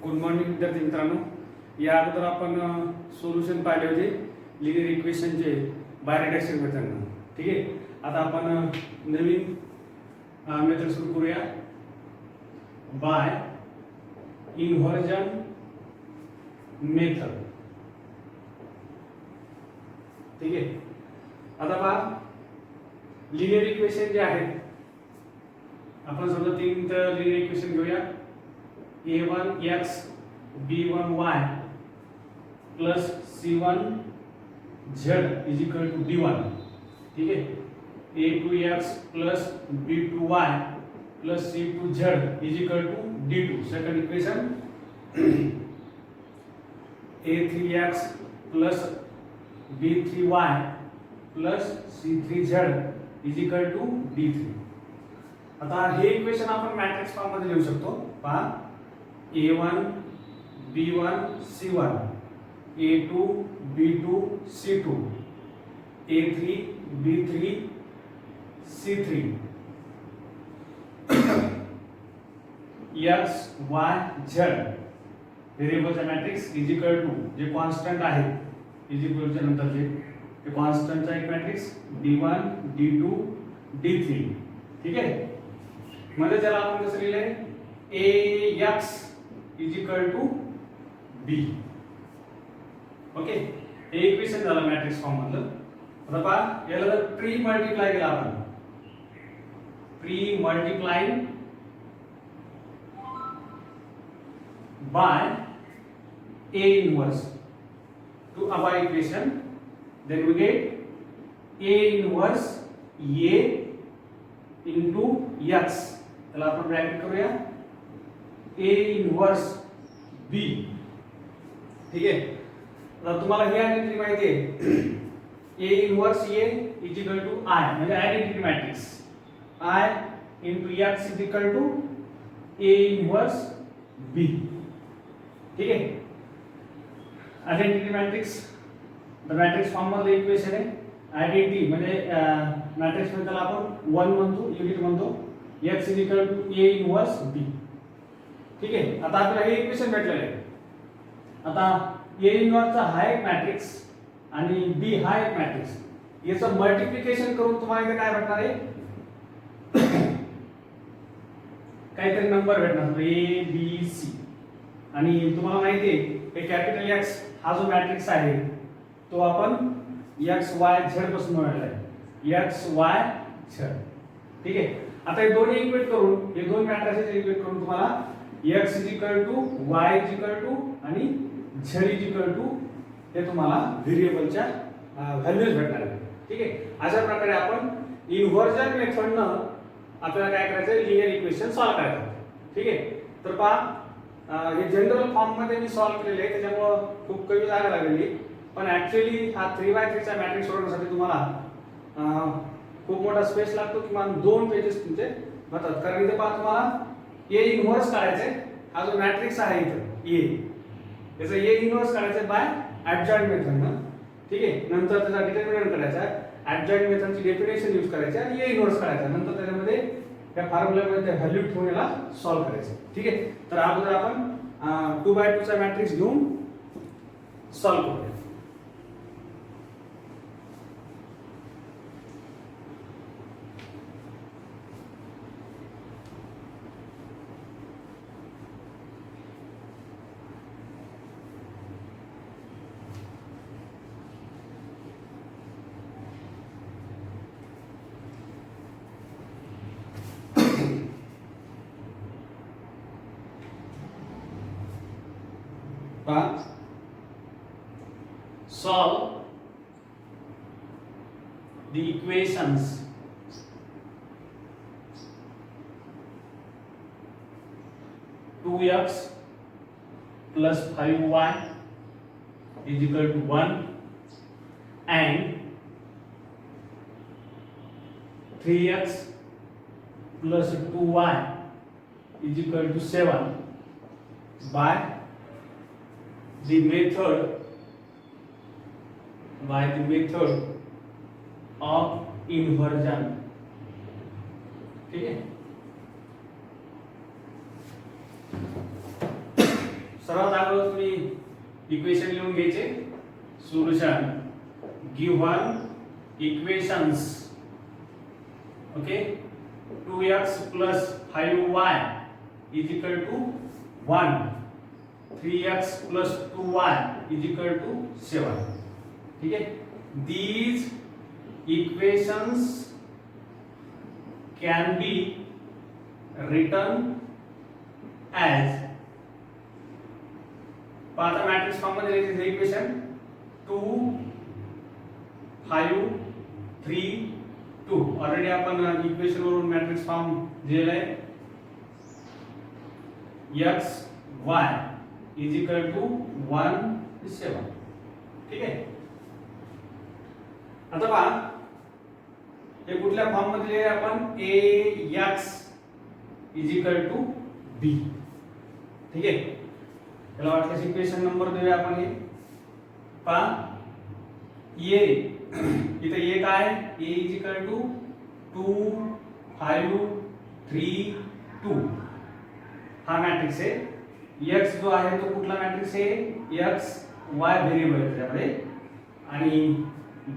Good morning विद्यार्थी मित्रांनो. या अगोदर आपण सोल्युशन पाहिले होते लिनियर इक्वेशनचे बायरेक्ट मेथडनं. ठीक आहे. आता आपण नवीन मेथड सुरू करूया. By inversion method. ठीक आहे. आता पहा लिनियर इक्वेशन जे आहेत आपण समजा तीन लिनियर इक्वेशन घेऊया. a1x b1y plus c1z is equal to d1. ठीक है. a2x plus b2y plus c2z is equal to d2. Second equation a3x plus b3y plus c3z is equal to d3. आता हे इक्वेशन आपण matrix form मध्ये लिहू शकतो. पहा a1 b1 c1 a2 b2 c2 a3 b3 c3 x y z व्हेरिएबलचा matrix is equal to जे constant आहे इज इक्वलच्या नंतरचे ते कॉन्स्टंटचा एक मॅट्रिक्स d1 d2 d3. ठीक आहे. म्हणजे त्याला आपण कसं लिहिलंय ax is equal to B. Okay. हे इक्वेशन झालं मॅट्रिक्स फॉर्म मधलं. आता पहा याला जर प्री मल्टिप्लाय केला आपण pre multiplying by a inverse to our equation, then we get a inverse a into x. त्याला आपण ब्रॅकेट करूया a इनवर्स b. ठीक आहे. आता तुम्हाला ही आयडेंटिटी माहिती आहे a inverse a is equal to i म्हणजे identity matrix i into x is equal to a inverse b. ठीक आहे. Identity matrix the matrix form मधलं इक्वेशन आहे. आयडेंटिटी म्हणजे मॅट्रिक्स मध्ये त्याला आपण 1 म्हणतो, युनिट म्हणतो. x is equal to a inverse b. ठीक आहे. आता आपल्याला हे इक्वेशन भेटलेलं आहे. आता a इनवर्सचा हा एक मॅट्रिक्स आणि b हा एक मॅट्रिक्स याचं मल्टिप्लिकेशन करून तुम्हाला इथे काय भेटणार आहे काहीतरी नंबर भेटणार a b c. आणि तुम्हाला माहिती आहे हे कॅपिटल x हा जो मॅट्रिक्स आहे तो आपण x y z पासून मिळवला आहे. x y z. ठीक आहे. आता हे दोन्ही इक्वेट करून हे दोन मॅट्रिसेस इक्वेट करून तुम्हाला x is equal to y is equal to आणि z इज इक्वल टू हे तुम्हाला व्हेरिएबलच्या व्हॅल्यूज भेटणार आहेत. ठीक आहे. अशा प्रकारे आपण इन्व्हर्जन मेथडनं आपल्याला काय करायचं लिनियर इक्वेशन सॉल्व्ह करायचं. ठीक आहे. तर पहा हे जनरल फॉर्म मध्ये मी सॉल्व्ह केलेले आहे त्याच्यामुळे खूप कमी जागा लागलेली. पण ऍक्च्युअली हा 3x3 चा मॅट्रिक्स सोडवण्यासाठी तुम्हाला खूप मोठा स्पेस लागतो. किमान 2 पेजेस तुमचे होतात. कारण इथे पहा तुम्हाला a इन्व्हर्स काढायचे. हा जो मॅट्रिक्स आहे इथे a त्याचा a इन्व्हर्स काढायचं बाय ऍडजॉइंट मेथडनं. ठीक आहे. नंतर त्याचा डिटर्मिनंट काढायचा. ऍडजॉइंट मेथडची डेफिनेशन यूज करायची आणि a इन्व्हर्स काढायचा. नंतर त्याच्यामध्ये त्या फॉर्म्युल्यामध्ये त्या व्हॅल्यू ठेवून याला सॉल्व्ह करायचं. ठीक आहे. तर अगोदर आपण 2x2 चा मॅट्रिक्स घेऊन सॉल्व्ह करूया. Solve the equations two x plus 5y is equal to 1 and 3x plus 2y is equal to 7 by the method of inversion. ठीक है. सर्वात अगोदर तुम्ही इक्वेशन लिहून घ्यायचे. Solution given equations. Okay, 2x plus 5y is equal to 1, 3x plus 2y is equal to 7. ठीक है, these equations can be written as पाहता मॅट्रिक्स फॉर्म मध्ये लिहिलेले हे इक्वेशन 2 5 3 2. ऑलरेडी आपण इक्वेशन वरून मॅट्रिक्स फॉर्म दिलेला आहे. x y is equal to 1 7. ठीक आहे, आता पहा हे कुठल्या फॉर्म मध्ये लिहिले आपण ax is equal to b. ठीक आहे, त्याला वाटल्यास इक्वेशन नंबर देऊया आपण. हे पहा a इथे a काय a इज इक्वल टू 2 5 3 2 हा मॅट्रिक्स आहे. x जो आहे तो कुठला मॅट्रिक्स आहे, x y व्हेरिएबल आहे त्याच्यामध्ये, आणि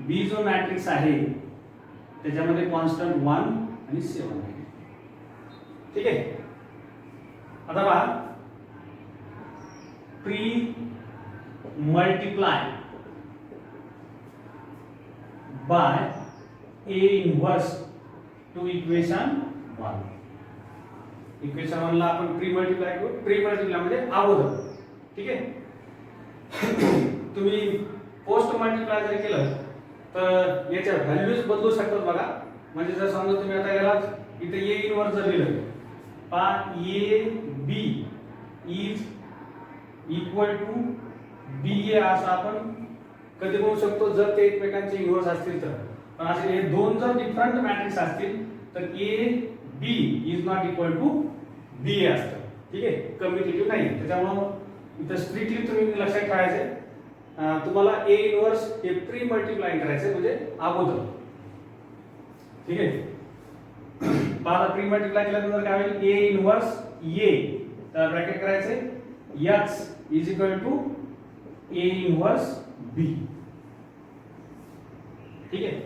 b जो मॅट्रिक्स आहे त्याच्यामध्ये कॉन्स्टंट 1 आणि 7 आहे. ठीक आहे, आता पहा pre multiply by a inverse two equation 1. Equation 1 ला आपण प्री मल्टीप्लाय करू. प्री मल्टीप्लाय म्हणजे अगोदर. ठीक आहे, तुम्ही पोस्ट मल्टीप्लाय जर केलं तर याच्या व्हॅल्यूज बदलू शकतात बघा. म्हणजे जर समजा तुम्ही आता याला इथे a इनवर्स जर लिहिलं पहा a b is equal to ba असं आपण कधी बोलू शकतो जर ते एकमेकांचे इनवर्स असतील तर. पण असे हे दोन जर डिफरंट मॅट्रिक्स असतील तर a b is not equal to ba असतं. ठीक आहे, कम्युटेटिव्ह नाही. त्याच्यामुळे इथं स्ट्रिक्टली तुम्ही लक्षात ठेवायचे तुम्हाला a इनवर्स हे प्री मल्टीप्लाय करायचे म्हणजे अगोदर. ठीक आहे, पहा प्री मल्टीप्लाय केल्यानंतर काय होईल a इनवर्स a तर ब्रॅकेट करायचे x is equal to a inverse b. ठीक आहे,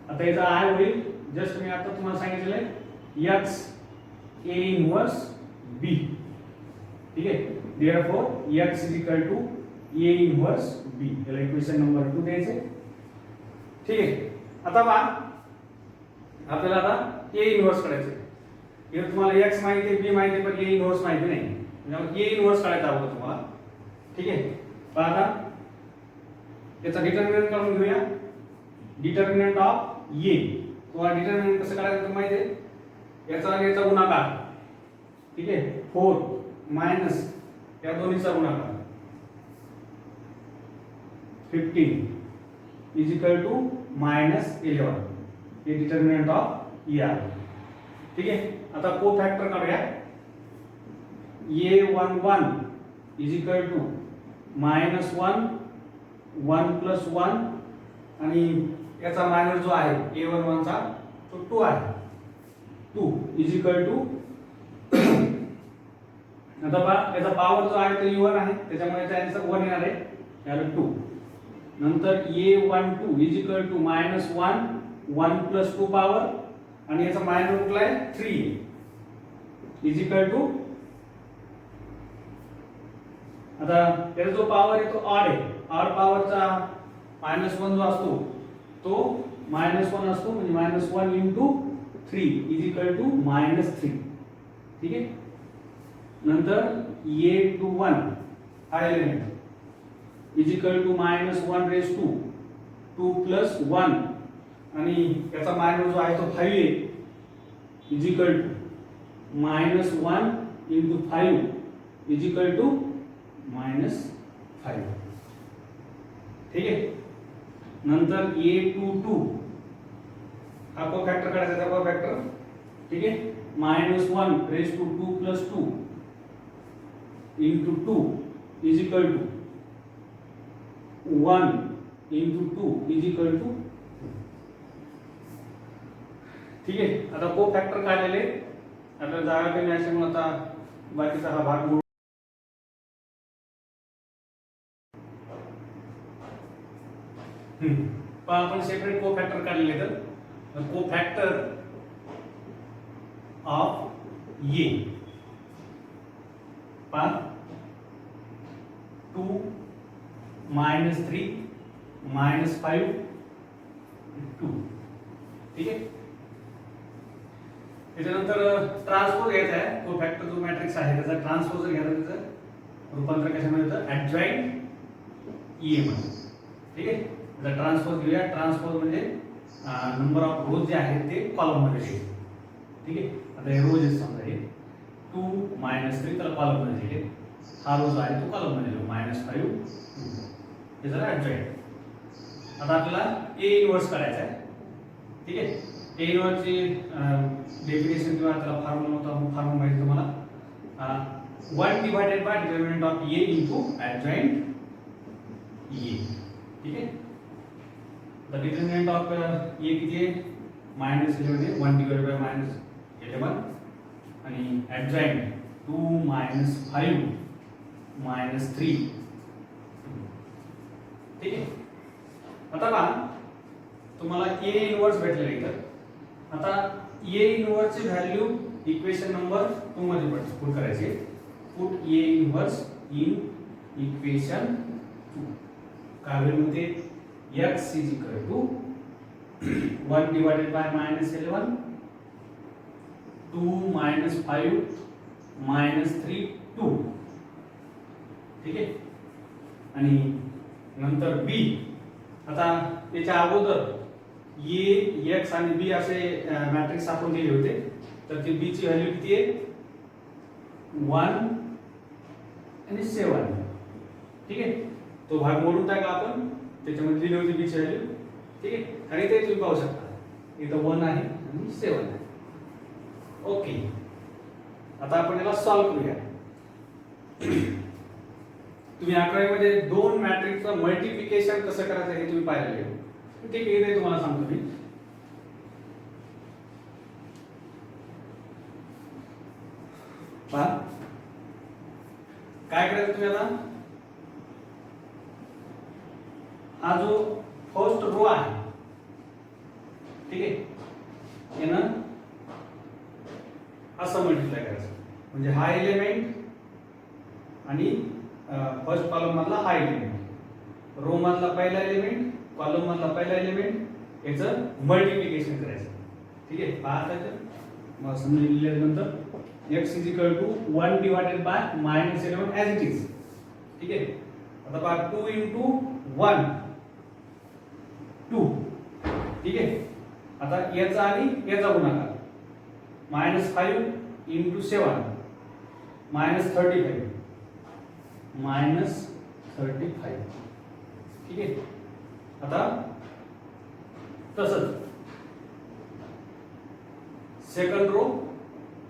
आता याचा आय होईल जस्ट मी आता तुम्हाला सांगितलेलं आहे x a इनवर्स b. ठीक आहे, therefore x is equal to a inverse b. याला इक्वेशन नंबर 2 द्यायचे. ठीक आहे, आता पहा आपल्याला आता a इनवर्स काढायचे. हे तुम्हाला x माहिती आहे b माहिती आहे पण a इनवर्स माहिती नाही. म्हणजे a इनवर्स काढायचा हवं तुम्हाला. ठीक आहे, पहा आता याचा डिटर्मिनंट काढून घेऊया. डिटर्मिनंट ऑफ a तुम्हाला डिटर्मिनंट कसं काढायचं तुम्हाला माहिती आहे. याचा आणि याचा गुणाकार. ठीक आहे, 4 मायनस या दोन्हीचा गुणाकार 15 इज इक्वल टू -11. हे डिटर्मिनंट ऑफ e आहे. ठीक आहे, आता को फॅक्टर काढूया. a11 is equal to -1 1 plus 1 आणि याचा मायनस जो आहे a11 चा तो 2 आहे. 2 इज इक्वल टू आता पहा याचा पॉवर जो आहे तो e1 आहे त्याच्यामुळे याचा आन्सर 1 येणार आहे. याला 2. नंतर a12 is equal to -1 1 plus 2 power आणि याचा मायनस रूटला आहे 3 इज इक्वल टू आता याचा जो पॉवर आहे तो ऑड आहे. ऑड पॉवरचा -1 जो असतो तो -1 असतो म्हणजे -1 इंटू 3 इज इक्वल टू -3. ठीक आहे, नंतर a21 हा element is equal to -1 raise to 2 plus 1 आणि याचा मायनस जो आहे तो 5 आहे is equal to -1 into 5 is equal to -5. ठीक आहे, नंतर a22 हा को फॅक्टर काढायचा त्याचा को फॅक्टर. ठीक आहे, -1 raise to 2 plus 2 into 2 is equal to 1 into 2 is equal to. ठीक आहे, आता को फॅक्टर काढलेले आपल्याला जागा कमी असल्यामुळे आता बाकीचा हा भाग पण आपण सेपरेट को फॅक्टर काढलेले तर को फॅक्टर ऑफ ए पहा 2 -3 -5 2. ठीक आहे. त्याच्यानंतर ट्रान्सपोज घ्यायचा आहे. तो फॅक्टर जो मॅट्रिक्स आहे त्याचा ट्रान्सपोज घ्यायचा, त्याचं रूपांतर कशामध्ये होतं ऍडजॉइंट ई मध्ये. ठीक आहे. त्याचा ट्रान्सपोज घेऊया. ट्रान्सपोज म्हणजे नंबर ऑफ रोज जे आहेत ते कॉलम मध्ये लिहिले. ठीक आहे. आता हे रोज आहे समजा हे 2 -3 त्याला कॉलम मध्ये लिहिले. हा रोज आहे तो कॉलम मध्ये लिहिलो -5 हे झालं ऍडजॉइंट. आता आपल्याला ए इनव्हर्स करायचा आहे. ठीक आहे. ए इनव्हर्सची डेफिनेशन किंवा त्याला फॉर्म्युला होता, फॉर्म्युला माहिती तुम्हाला 1 divided by determinant of A into adjoint A. ठीक आहे. द डिटर्मिनंट ऑफ ए किती आहे -11 आहे. 1 डिवाइडेड बाय -11 आणि ऍडजॉइंट 2 -5 -3. ठीक आहे. आता पहा तुम्हाला ए इनव्हर्स भेटलेलं आहे. तर आता ए इनव्हर्स ची व्हॅल्यू इक्वेशन नंबर 2 मध्ये पुट करायची. Put A inverse in equation 2. काय होईल मग ते x is equal to 1 divided by -11 2 -5 -3 2. ठीक आहे. आणि नंतर b. आता याच्या अगोदर ए एक्स आणि बी असे मॅट्रिक्स आपण दिले होते. तर ती बी ची व्हॅल्यू किती आहे 1 आणि 7. ठीक आहे. तो भाग मोडून टाकला आपण, त्याच्यामध्ये दिली होती बी ची व्हॅल्यू. ठीक आहे. आणि ते तुम्ही पाहू शकता इथं 1 आहे आणि 7 आहे. ओके. आता आपण याला सॉल्व्ह करूया. तुम्ही 11वी मध्ये दोन मॅट्रिक्सचं मल्टिप्लिकेशन कसं करायचं हे तुम्ही पाहिलेलं आहे. ठीक आहे. ते तुम्हाला सांगतो मी. पहा काय करायचं तुम्ही आता. हा जो फर्स्ट रो आहे, ठीक आहे, यानं असं मल्टिप्लाय करायचं. म्हणजे हा एलिमेंट आणि फर्स्ट कॉलम मधला हा एलिमेंट, रो मधला पहिला एलिमेंट, कॉलम मधला पहिला एलिमेंट याचं मल्टिप्लिकेशन करायचं. ठीक आहे. पाहता मग समजल्यानंतर x is equal to 1 divided by -11 as it is. ठीक आहे. आता पहा 2 into 1 2. ठीक आहे. आता याचा आणि याचा गुणाकार -5 into 7 -35 -35. ठीक आहे. आता तसंच सेकंड रो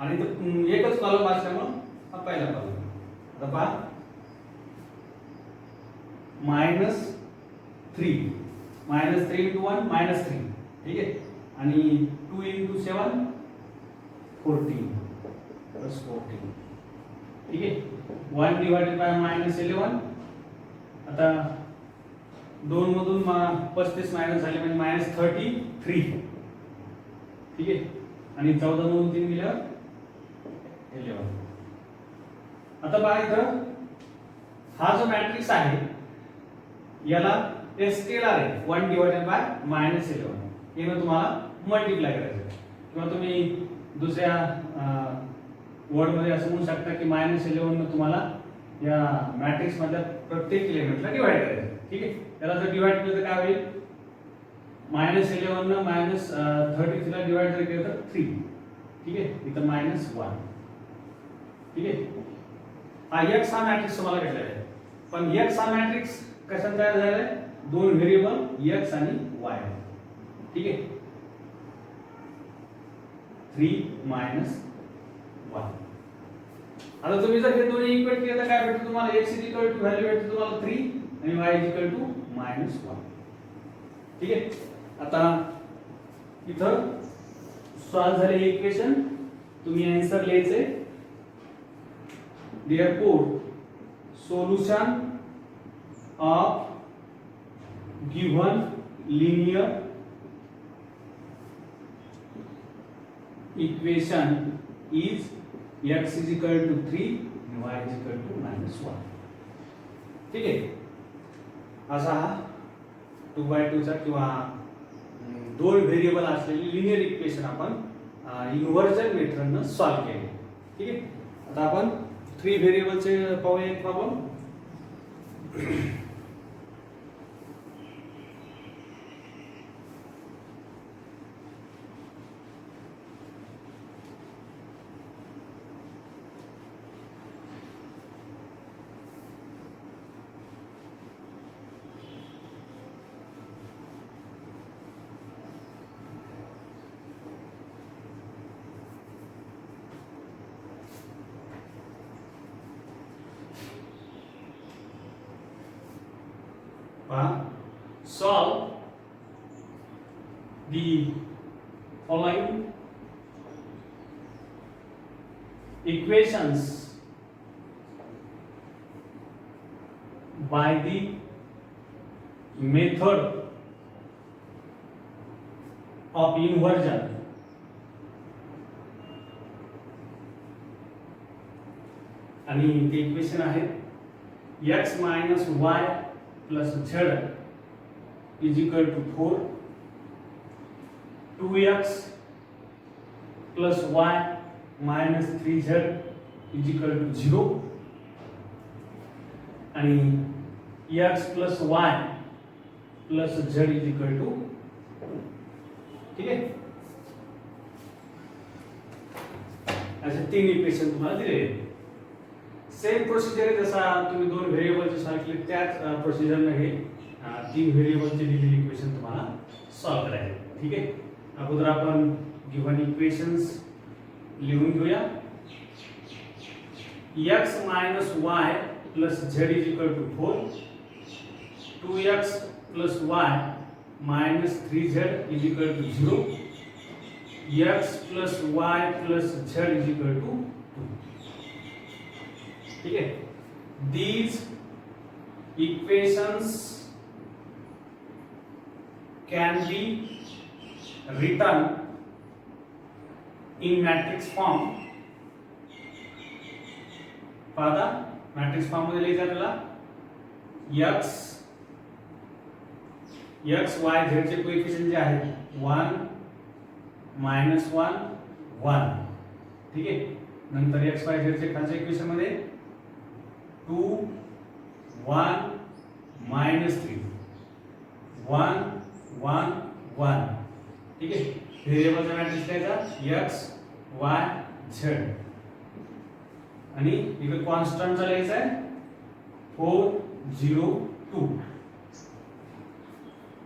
आणि एकच कॉलम असल्यामुळे हा पहिला कॉलम. आता पहा -3 -3 into 1 -3. ठीक आहे. आणि 2 into 7 14 plus 14. ठीक आहे. 1 divided by -11. आता 2 मधून 35 मायनस झाले म्हणजे -33. ठीक आहे. आणि 14 मधून 3 गेल्यावर 11. आता पहा इथं हा जो मॅट्रिक्स आहे याला स्केलर आहे 1 divided by -11. याने तुम्हाला मल्टिप्लाय करायचं. किंवा तुम्ही दुसऱ्या वर्ड मध्ये असं म्हणू शकता की -11 ने तुम्हाला या मॅट्रिक्स मधल्या प्रत्येक एलिमेंटला डिवाइड करायचं. ठीक आहे. त्याला जर डिवाइड केलं तर काय होईल -11 ने -33 ला डिवाइड जर केलं तर 3. ठीक आहे. इथं -1. ठीक आहे. हा x हा मॅट्रिक्स तुम्हाला भेटलेला आहे. पण x हा मॅट्रिक्स कशाने तयार झालेला आहे दोन व्हेरिएबल x आणि y. ठीक आहे. 3 - 1. आता तुम्ही जर हे दोन्ही इक्वेट केले तर काय भेटतं तुम्हाला x व्हॅल्यू भेटते तुम्हाला 3 आणि y -1. ठीक आहे. आता इथं सॉल्व झालेले इक्वेशन तुम्ही आन्सर लिहायचे. therefore solution of given linear equation is x is equal to 3 and y is equal to -1. ठीक आहे, असा हा 2/2 चा किंवा दोन व्हेरिएबल असलेली लिनियर इक्वेशन आपण इन्व्हर्जन मेथडनं सॉल्व्ह केले. ठीक आहे, आता आपण 3 व्हेरिएबलचे पाहूया एक problem. Solve the following equations by the method of inversion. आणि ते इक्वेशन आहे x minus y plus z is equal to 4, 2x plus y minus 3z is equal to 0 आणि x plus y plus z is equal to. ठीक आहे, असे 3 equation तुम्हाला दिलेले आहेत. सेम प्रोसिजर आहे जसा तुम्ही 2 व्हेरिएबलचे सॉल्व्ह केले त्याच प्रोसिजरने हे 3 व्हेरिएबलचे दिलेले इक्वेशन तुम्हाला सॉल्व्ह करायचे. ठीक आहे, अगोदर आपण गिव्हन इक्वेशन्स लिहून घेऊया. x minus y plus z is equal to 4, 2x plus y minus 3z is equal to 0, x plus y plus z is equal to 2. ठीक है, these equations can be written in matrix form. पाहता matrix form मध्ये लिहायचं आपल्याला x y z चे coefficient जे आहेत 1 -1 1. ठीक आहे, नंतर x y z चे खालच्या इक्वेशन मध्ये 2 1 -3 1 1 1. ठीक आहे, व्हेरिएबलचा मॅट्रिक्स लिहायचा x y z आणि इकडे कॉन्स्टंटचा लिहायचा आहे 4 0 2.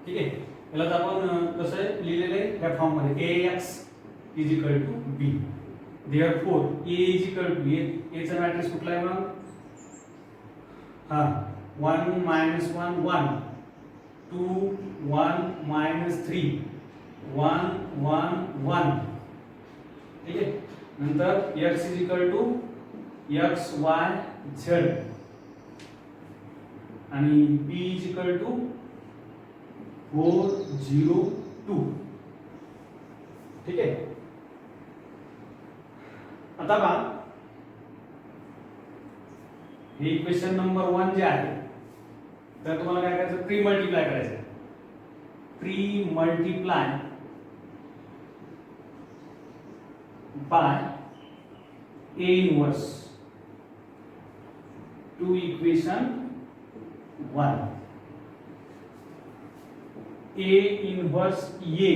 ठीक आहे, याला आपण कसं लिहिलेलं आहे या फॉर्म मध्ये ax is equal to b. Therefore a is equal to a चा मॅट्रिक्स कुठला आहे मग 1 -1 1 2 1 -3 1 1 1. ठीक आहे, नंतर x is equal to x y z आणि b इज इक्वल टू 4 0 2. ठीक आहे, आता पहा हे इक्वेशन नंबर 1 जे आहे तर तुम्हाला काय करायचं प्री मल्टिप्लाय करायचं. Pre multiply by a inverse to equation 1. a inverse a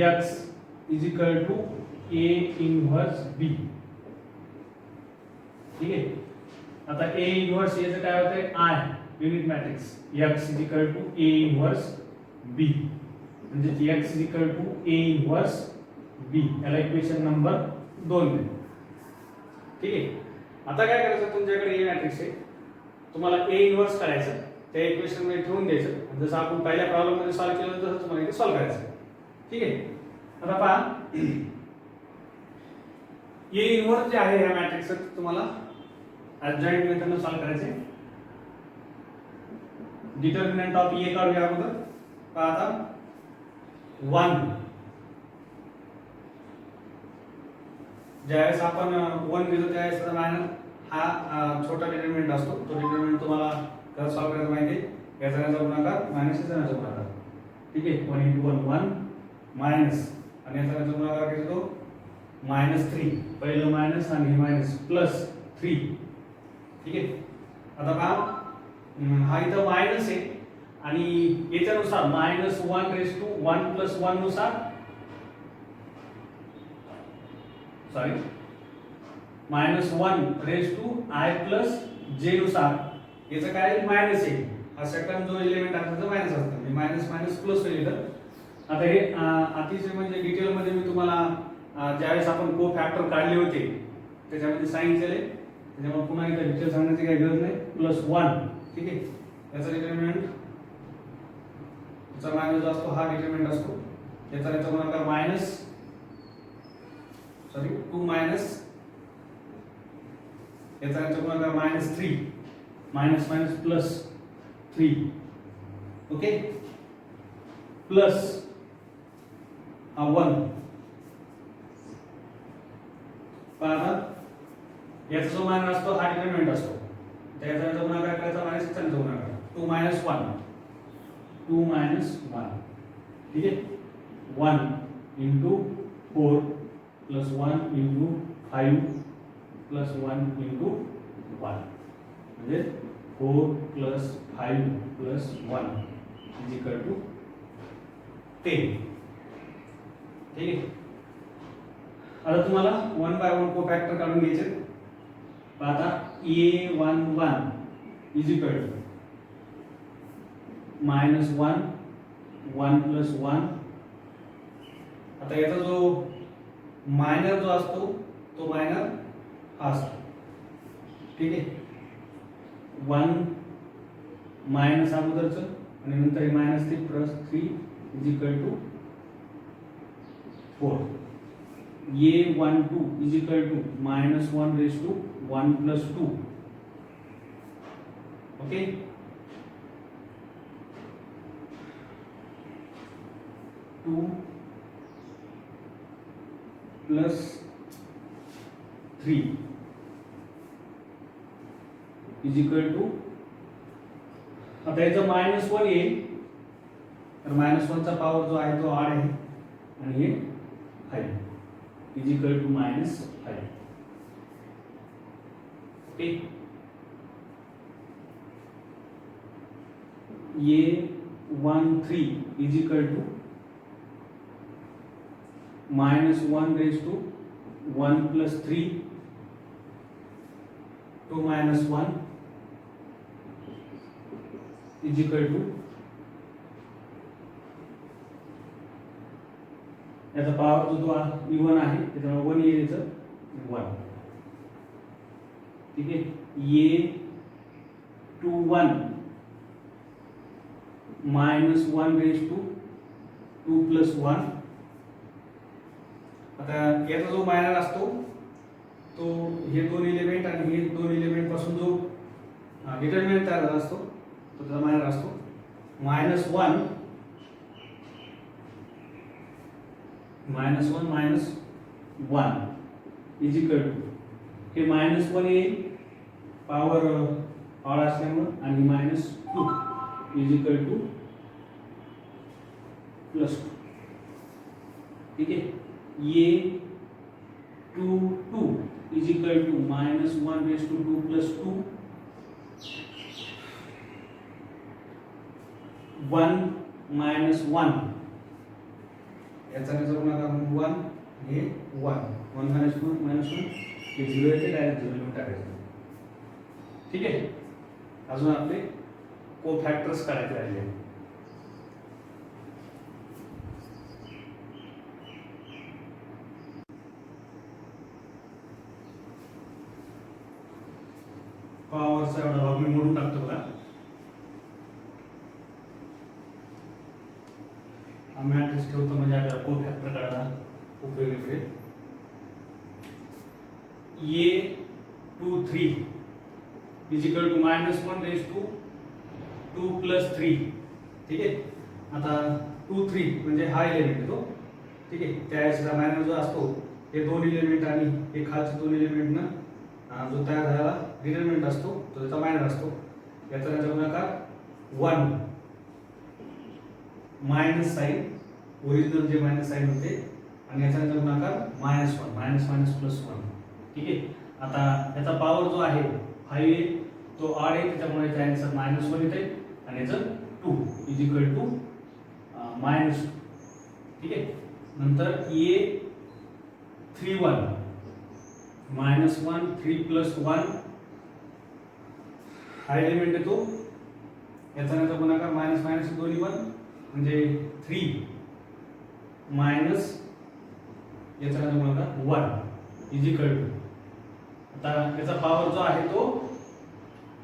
x is equal to a inverse b. ठीक आहे, आता a inverse याचं काय होतंय I unit matrix x is equal to a inverse b म्हणजे x is equal to a inverse b. याला equation number 2 दे. ठीक आहे, आता काय करायचं तुमच्याकडे a मॅट्रिक्स आहे तुम्हाला a इन्व्हर्स करायचं त्या इक्वेशन मध्ये ठेवून द्यायचं जसं आपण पहिल्या प्रॉब्लेम मध्ये सॉल्व्ह केलं तसं तुम्हाला इथे सॉल्व्ह करायचं. ठीक आहे, आता पहा a इन्व्हर्स जे आहे या मॅट्रिक्सचं तुम्हाला ॲडजॉइंट मेथडने सॉल्व्ह करायचे. डिटर्मिनंट ऑफ ए काढूया अगोदर. पहा आता 1 ज्यावेळेस आपण 1 घेतो त्यावेळेस मायनस हा छोटा डिटर्मिनंट असतो. तो डिटर्मिनंट तुम्हाला कसं सॉल्व करायचं माहिती आहे. याचा गुणाकार मायनस याचा गुणाकार. ठीक आहे. 1 × 1 1 मायनस आणि याचा गुणाकार किती तो -3. पहिलं मायनस आणि मायनस प्लस 3. ठीक आहे. आता पहा हा इथं मायनस आहे आणि याच्यानुसार -1 + 1 नुसार सॉरी -1 i + j नुसार याचं काय मायनस आहे. हा सेकंड जो एलिमेंट आहे त्याचं मायनस असतं म्हणजे मायनस मायनस प्लस होईल. आता हे अतिशय म्हणजे डिटेल मध्ये मी तुम्हाला ज्यावेळेस आपण को फॅक्टर काढले होते त्याच्यामध्ये सांगितलेले. त्याच्यामुळे पुन्हा एकदा डिटेल सांगण्याची काही गरज नाही. +1 ठीक आहे. याचा डिटर्मिनंट याचा मायनस जो असतो हा डिटर्मिनंट असतो. याचा गुणाकार मायनस 2 मायनस याचा गुणाकार -3 minus minus plus 3. Okay. Plus हा 1 पहा याचा जो मायनस असतो हा डिटर्मिनंट असतो. त्याचा गुणाकार करायचा मायनस चा गुणाकार 2 - 1 2 - 1 ठीक आहे. 1 × 4 + 1 × 5 + 1 × 1 म्हणजे 4 + 5 + 1 = 10. ठीक आहे. आता तुम्हाला 1 बाय 1 को फॅक्टर काढून घ्यायचे. आता a11 = -1 1 + 1. आता याचा जो मायनर जो असतो तो मायनर हा असतो. ठीक आहे. 1 मायनस अगोदरचं आणि नंतर हे -3 + 3 = 4. a12 = -1 + 1 + 2. ओके. टू + 3 = आता याचं -1 येईल तर -1 चा पॉवर जो आहे तो 8 आहे आणि हे 5 = -5. ओके. a13 = -1 + 1 + 3 2 - 1 = याचा पॉवर जो इवन आहे त्याच्यामुळे 1 येईल याचं 1. ठीक आहे. a21 -1 + 2 + 1. आता याचा जो मायनर असतो तो हे दोन एलिमेंट आणि हे दोन एलिमेंट पासून जो डिटर्मिनंट तयार झाला असतो तो त्याचा मायनर असतो. -1 -1 -1 हे -1 येईल पॉवर ऑड असल्यामुळे आणि -2 +2. ठीक आहे. a22 = -1 + 2 + 2 1 - 1 याचा गुणाकार 1 हे 1 1 - 1 हे 0 येते डायरेक्ट 0 लिहून टाकायचं. ठीक आहे. अजून आपले को फॅक्टर्स काढायचे राहिले. पॉवरचा एवढा भाग मी मोडून टाकतो बघा. मॅट्रिक्स ठेवतो म्हणजे आपल्याला को फॅक्टर काढायला उपयोगी पडेल. a23 = -1 + 2 plus 3. ठीक आहे. आता 2 3 म्हणजे हा एलिमेंट येतो. ठीक आहे. त्याचा मायनर जो असतो हे दोन एलिमेंट आणि हे खालचे दोन एलिमेंट ना जो तयार झालेला डिटरमिनंट असतो तो त्याचा मायनर असतो. याचा गुणाकार 1 मायनस साइन ओरिजिनल जे मायनस साइन होते आणि याचा गुणाकार -1 मायनस मायनस प्लस 1. ठीक आहे. आता याचा पॉवर जो आहे 5 आहे तो ऑड आहे त्याच्यामुळे याचा आन्सर -1 येते आणि याचं 2 इज इक्वल टू -2. ठीक आहे. नंतर a 3 1 -1 3 प्लस 1 हा एलिमेंट येतो. याचा गुणाकार मायनस मायनस दोन्ही 1 म्हणजे 3 मायनस याचा गुणाकार 1 इज इक्वल टू आता याचा पॉवर जो आहे तो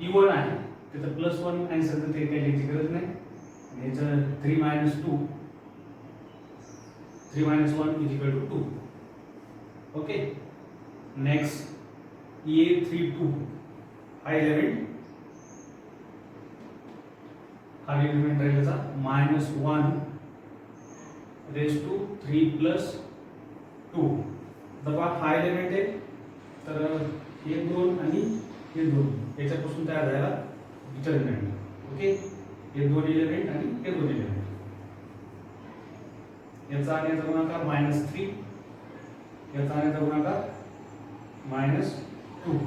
इवन आहे त्याचा +1 आन्सर तर ते काही लिहायची गरज नाही. आणि याचं 3 - 2 3 - 1 is equal to 2. Okay. Next a 3 2 हा एलिमेंट राहील याचा -1 रेज टू 3 प्लस 2. आता हा एलिमेंट आहे तर हे 2 आणि हे 2 याच्यापासून तयार झालेला डिटरमिनंट. ओके. हे 2 एलिमेंट आणि हे 2 एलिमेंट याचा आणि याचा गुणाकार -3 याचा आणि याचा गुणाकार -2.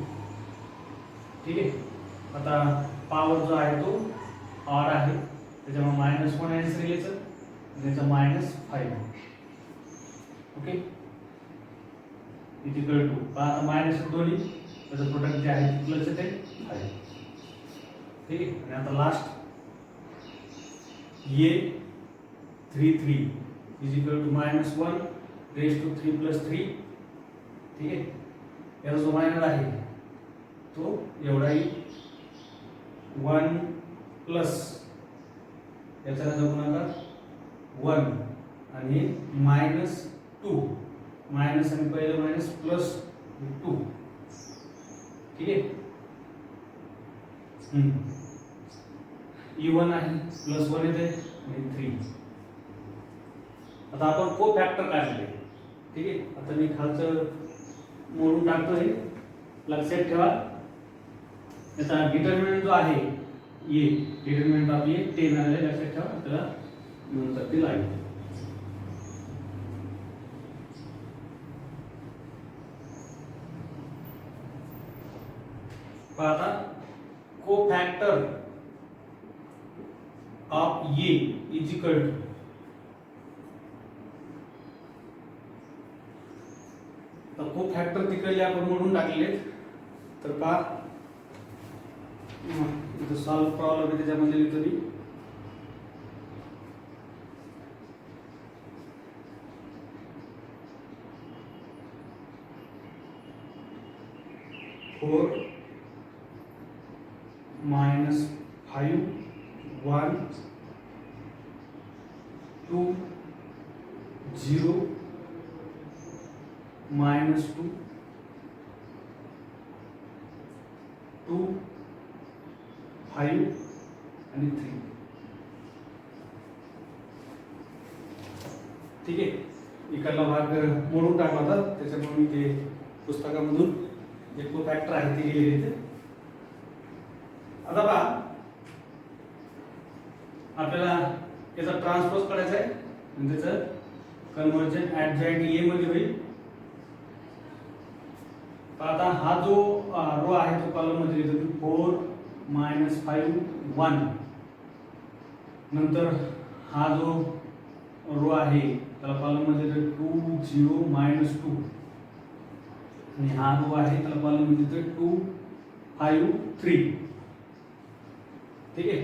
ठीक आहे. आता पॉवर जो आहे तो ऑड आहे त्याच्यामुळे -1 आन्सर यायचं आणि याचा -5. ओके. इज इक्वल टू आता मायनस दोन्ही त्याचं प्रोडक्ट जे आहे ते प्लस येते 5. ठीक आहे. आणि आता last a 3 3 is equal to -1 raise to 3 plus 3. ठीक आहे. याचा जो मायनर आहे तो एवढाही 1 प्लस याचा गुणाकार 1 आणि -2 मायनस आणि पहिलं मायनस प्लस 2. ठीक आहे. E1 आहे +1 येते आणि 3. आता आपण को फॅक्टर काढले. ठीक आहे. आता मी खालचं मोडून टाकतोय. लक्षात ठेवा याचा डिटरमिनंट जो आहे ए डिटरमिनंट ऑफ ए 10 आहे. लक्षात ठेवा त्याला नंतर ते लागेल. आता cofactor of A is equal to तर कोफॅक्टर तिकडे आपण म्हणून टाकले तर पहा इथं सॉल्व प्रॉब्लेम आहे त्याच्यामध्ये लिहितो मी 4 -5 1 2 0 -2 2 5 आणि 3. ठीक आहे. इकडला भाग मोडून टाकला होता त्याच्यामुळे मी ते पुस्तकामधून जे को फॅक्टर आहे ते लिहिले. आता पहा आपल्याला याचा ट्रान्सपोज करायचा आहे म्हणजे त्याचं कन्वर्जन ॲडजॉइंट ए मध्ये होईल. आता हा जो रो आहे तो कॉलम मध्ये येतो 4 -5 1. नंतर हा जो रो आहे त्याला कॉलम मध्ये येतो 2 0 -2 आणि हा रो आहे त्याला कॉलम मध्ये येतो 2 5 3. ठीक आहे.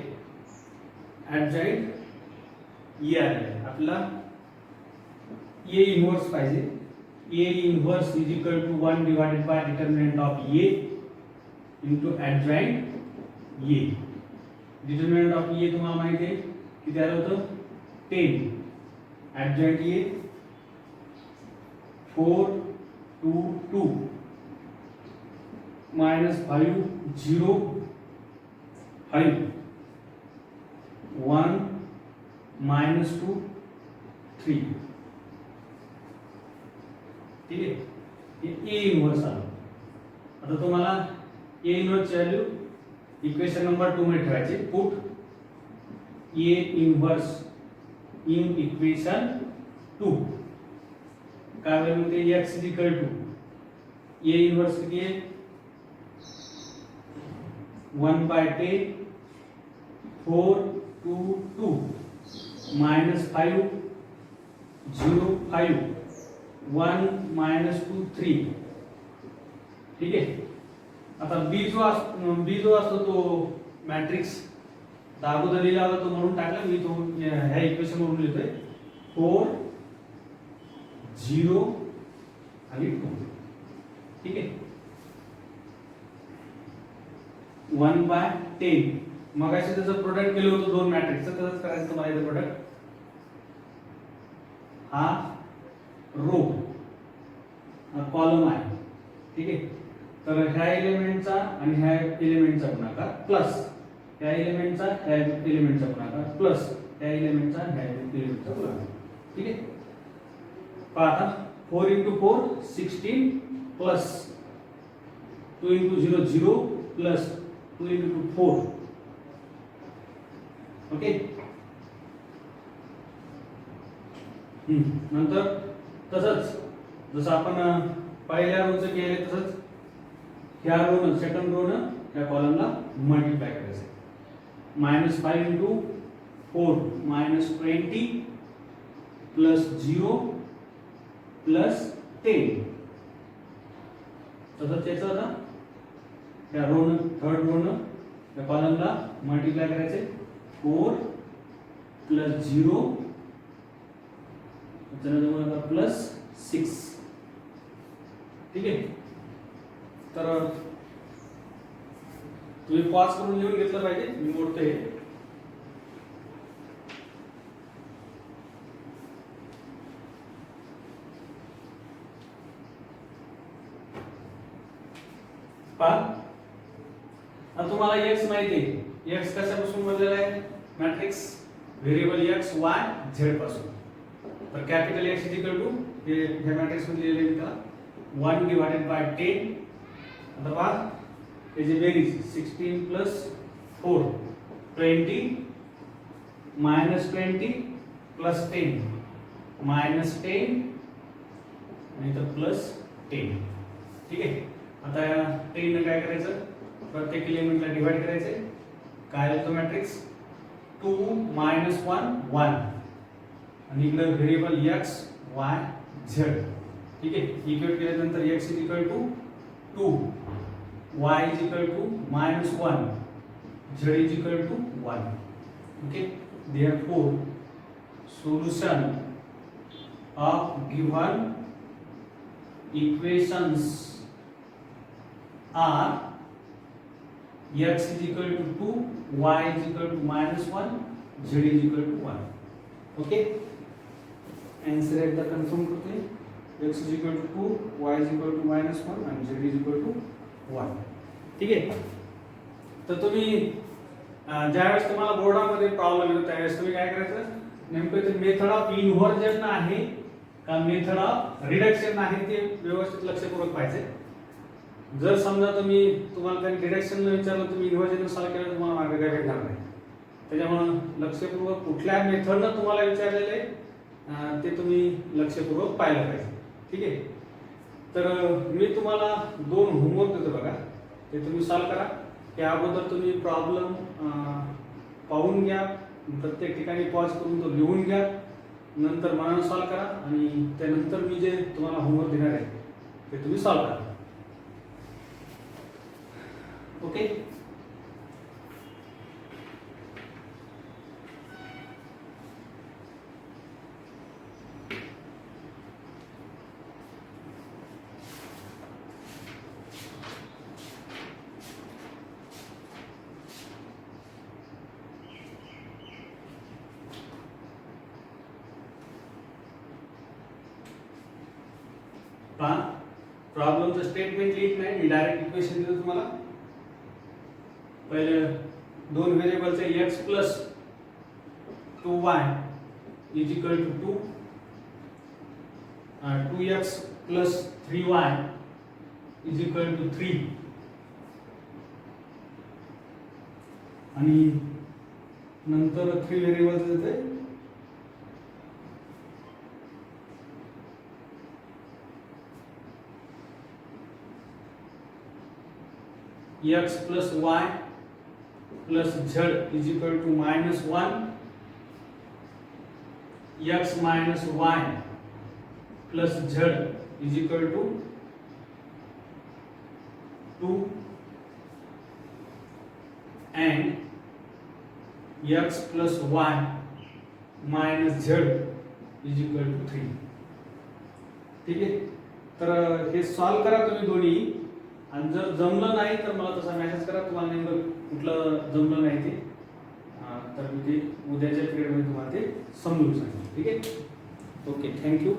ॲडजॉइंट ए आहे आपला ए इन्व्हर्स पाहिजे. A inverse is equal to 1 divided by determinant of A into adjoint A. Determinant of A तुम्हाला माहिती आहे किती आलं होतं 10. Adjoint A 4 2 2 -5 0 5. 1 मायनस 2 3. ठीक आहे, हे ए इनव्हर्स आलं. आता तुम्हाला ए इनव्हर्सची व्हॅल्यू इक्वेशन नंबर 2 मध्ये ठेवायची. Put A inverse in equation 2. काय होईल मग ते x is equal to A inverse किती आहे 1/10 4 2 2 minus 5 0 5 1 minus 2 3. ठीक आहे. आता बी जो असतो तो मॅट्रिक्स अगोदर लिहिला होता तो म्हणून टाकला मी. तो ह्या इक्वेशन वरून लिहितोय 4 0 आणि 2. ठीक आहे. 1/10. मग असे त्याचं प्रोडक्ट केलं होतं दोन मॅट्रिक्सचं, तसंच करायचं तुम्हाला इथं प्रोडक्ट. हा रो हा कॉलम आहे. ठीक आहे. तर ह्या एलिमेंटचा आणि ह्या एलिमेंटचा गुणाकार प्लस ह्या एलिमेंटचा ह्या एलिमेंटचा गुणाकार प्लस ह्या एलिमेंटचा ह्या एलिमेंटचा गुणाकार. ठीक आहे. पहा 4 × 4 16 प्लस 2 × 0 0 प्लस 2 × 4. ओके. नंतर तसंच जसं आपण पहिल्या रोचं केले तसंच ह्या रोनं सेकंड रोनं ह्या कॉलमला मल्टिप्लाय करायचं. -5 × 4 -20 प्लस 0 प्लस 10. तसंच त्याचं आता त्या रोनं थर्ड रोनं त्या कॉलमला मल्टिप्लाय करायचे. 4 प्लस 0 त्याच्यानंतर प्लस 6. ठीक आहे. तर तुम्ही पॉज करून लिहून घेतलं पाहिजे. मी मोडतोय. आता तुम्हाला x माहिती आहे. x कशापासून बनलेला आहे matrix variable x y z पासून. तर capital X is equal to हे मॅट्रिक्स मध्ये लिहिलेले का 1/10. आता पहा त्याची बेरीज 16 प्लस 4 20 -20 प्लस 10 -10 आणि तर प्लस 10. ठीक आहे. आता या 10 ने काय करायचं प्रत्येक एलिमेंटला डिवाइड करायचे. काय येतो मॅट्रिक्स 2 -1 1 आणि इकडे व्हेरिएबल x y z. ठीक आहे. इक्वेट केल्यानंतर x is equal to 2 y is equal to -1 z is equal to 1. Okay. Therefore solution of given equations are x is equal to 2 y is equal to -1 z is equal to 1. Okay. Answer एकदा confirm करतोय. x is equal to 2 y is equal to -1 आणि z is equal to 1. ठीक आहे. तर तुम्ही ज्यावेळेस तुम्हाला बोर्डामध्ये problem येतो त्यावेळेस तुम्ही काय करायचं नेमकं ते मेथड ऑफ इन्व्हर्जन आहे का मेथड ऑफ रिडक्शन आहे ते व्यवस्थित लक्षपूर्वक पाहिजे. जर समजा तुम्हाला काही डिडक्शन विचारलं तुम्ही इन्व्हर्जन सॉल्व्ह केलं तुम्हाला मार्ग काय भेटणार नाही. त्याच्यामुळे लक्षपूर्वक कुठल्या मेथडनं तुम्हाला विचारलेलं आहे ते तुम्ही लक्षपूर्वक पाहिलं पाहिजे. ठीक आहे. तर मी तुम्हाला 2 होमवर्क देतो बघा. ते तुम्ही सॉल्व्ह करा. त्या अगोदर तुम्ही प्रॉब्लेम पाहून घ्या. प्रत्येक ठिकाणी पॉज करून तो लिहून घ्या. नंतर मनानं सॉल्व्ह करा आणि त्यानंतर मी जे तुम्हाला होमवर्क देणार आहे ते तुम्ही सॉल्व्ह करा. ओके. प्रॉब्लेमचं स्टेटमेंट लिहित नाही मी डायरेक्ट इक्वेशन देतो तुम्हाला. पहिले 2 व्हेरिएबलचे x plus 2y is equal to 2, 2x plus 3y is equal to 3 आणि नंतर 3 व्हेरिएबल्स येते x plus y plus z is equal to -1, x minus y plus z is equal to 2 and x plus y minus z is equal to 3. ठीक आहे, तर हे solve करा तुम्ही दोन्ही, आणि जर जमलं नाही तर मला तसा मेसेज करा तुम्हाला नेमकं कुठलं जमलं नाही ते, तर मी ते उद्याच्या पिरियडमध्ये तुम्हाला ते समजून सांगेन. ठीक आहे, ओके, थँक्यू.